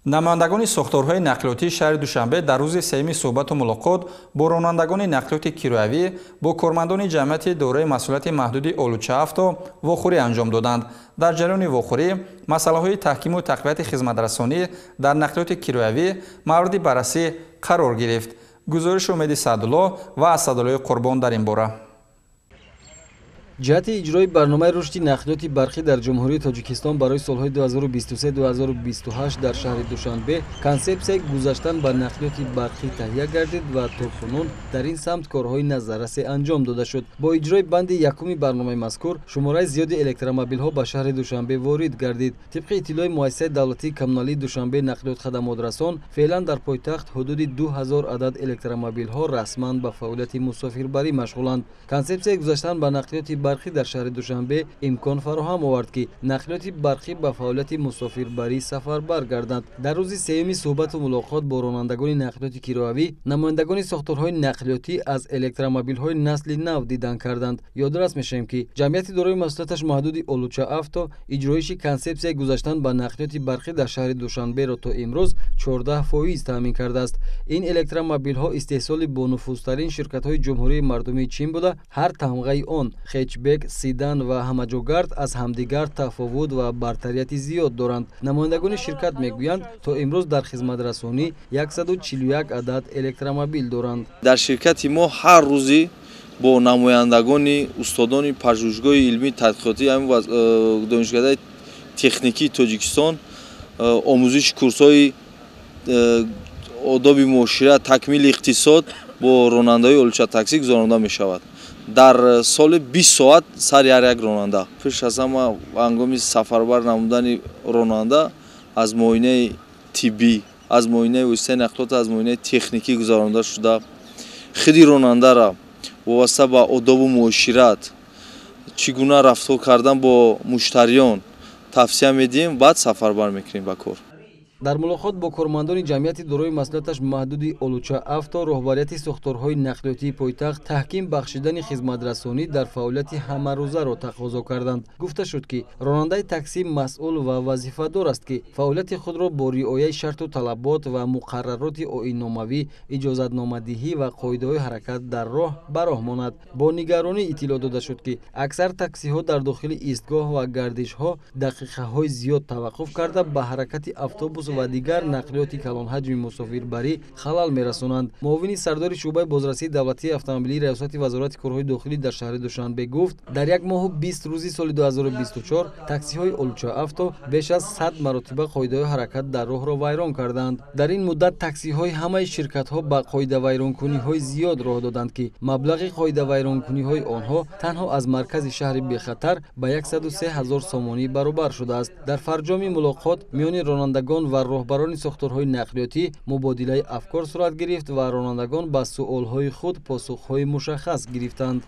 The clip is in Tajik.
намояндагони сохторҳои нақлиётии шаҳри Душанбе дар рӯзи сеюми суҳбату мулоқот бо ронандагони нақлиёти кироявӣ бо кормандони ҷамъияти дораи масъулияти маҳдуди Олуча авто вохӯрӣ анҷом доданд. Дар ҷараёни вохӯрӣ масъалаҳои таҳкиму тақвияти хизматрасонӣ дар нақлиёти кироявӣ мавриди баррасӣ қарор гирифт. гузориши Умеди Саъдулло ва Асадуллои Қурбон дар ин бора. ҷиҳати иҷрои барномаи рушди нақлиёти барқӣ дар ҷумҳурии Тоҷикистон барои солҳои 2023-2028 дар шаҳри Душанбе консепсияи гузаштан ба нақлиёти барқӣ таҳия гардид ва токунун дар ин самт корҳои назаррасе анҷом дода шуд. Бо иҷрои банди якуми барномаи мазкур шумораи зиёди электромобилҳо ба шаҳри Душанбе ворид гардид. Тибқи иттилои муассисаи давлатии коммуналии Душанбе нақлиёт хадамотрасон феълан дар пойтахт ҳудуди 2000 адад электромобилҳо расман ба фаъолияти мусофирбарӣ машғуланд. Консепсияи гузаштан ба нақлиёти барқӣ дар шаҳри Душанбе имкон фароҳам овард ки нақлиёти барқӣ ба фаъолияти мусофирбарӣ сафарбар гарданд. Дар рӯзи сеюми суҳбату мулоқот бо ронандагони нақлиёти кироявӣ намояндагони сохторҳои нақлиётӣ аз электромобилҳои насли нав дидан карданд. Ёдорас мешавем ки ҷамъияти дорои масъулияташ маҳдуди Олуча авто иҷроиши консепсияи гузаштан ба нақлиёти барқӣ дар шаҳри Душанберо то имрӯз 14% таъмин кардааст. Ин электромобилҳо истеҳсоли бонуфузтарин ширкатҳои ҷумҳурии мардумии Чин буда ҳар тамғаи он хетчбек, седан ва ҳамаҷогард аз ҳамдигар тафовут ва бартарияти зиёд доранд. Намояндагони ширкат мегӯянд то имрӯз дар хизматрасонӣ 141 адад электромобил доранд. Дар ширкати мо ҳар рӯзи бо намояндагони устодони пажӯҳишгоҳи илмии тадқиқотии донишгоҳаи техникии Тоҷикистон омӯзиши курсҳои одоби муошират, такмили иқтисод бо ронандаҳои Олуча таксӣ гузаронида мешавад. Дар соли 20 соат сар як ронанда. Пеш аз ҳама ҳангоми сафарбар намудани ронанда аз муоинаи тиббӣ, аз муоинаи воситаи нақлиёт, аз муоинаи техникӣ гузаронида шуда худи ронандара вобаста ба одобу муошират, чӣ гуна рафтор кардан бо муштариён тавсия медиҳем, баъд сафарбар мекунем ба кор. Дар мулоқот бо кормандони ҷамъияти дорои масъулияташ маҳдуди Олуча авто роҳбарияти сохторҳои нақлиётии пойтахт таҳким бахшидани хизматрасонӣ дар фаъолияти ҳамарӯзаро тақозо карданд. Гуфта шуд ки ронандаи таксӣ масъул ва вазифадор аст ки фаъолияти худро бо риояи шарту талабот ва муқаррароти оинномавӣ, иҷозатномадиҳӣ ва қоидаҳои ҳаракат дар роҳ ба роҳ монад. Бо нигаронӣ иттилоъ дода шуд ки аксар таксиҳо дар дохили истгоҳ ва гардишҳо дақиқаҳои зиёд таваққуф карда ба ҳаракати автобус ва дигар нақлиёти калонҳаҷми мусофирбарӣ халал мерасонанд. Муовини сардори шуъбаи бозрасии давлатии автомобилии раёсати вазорати корҳои дохилӣ дар шаҳри Душанбе гуфт, дар як моҳу 20 рӯзи соли 2024 таксиҳои Олуча авто беш аз 100 маротиба қоидаҳои ҳаракат дар роҳро вайрон карданд. Дар ин муддат таксиҳои ҳамаи ширкатҳо ба қоидавайронкуниҳои зиёд роҳ доданд ки маблағи қоидавайронкуниҳои онҳо танҳо аз маркази шаҳри бехатар ба 103 000 сомонӣ баробар шудааст. Дар фарҷоми мулоқот миёни ронандагон ва роҳбарони сохторҳои нақлиётӣ мубодилаи афкор сурат гирифт ва ронандагон ба суолҳои худ посухҳои мушаххас гирифтанд.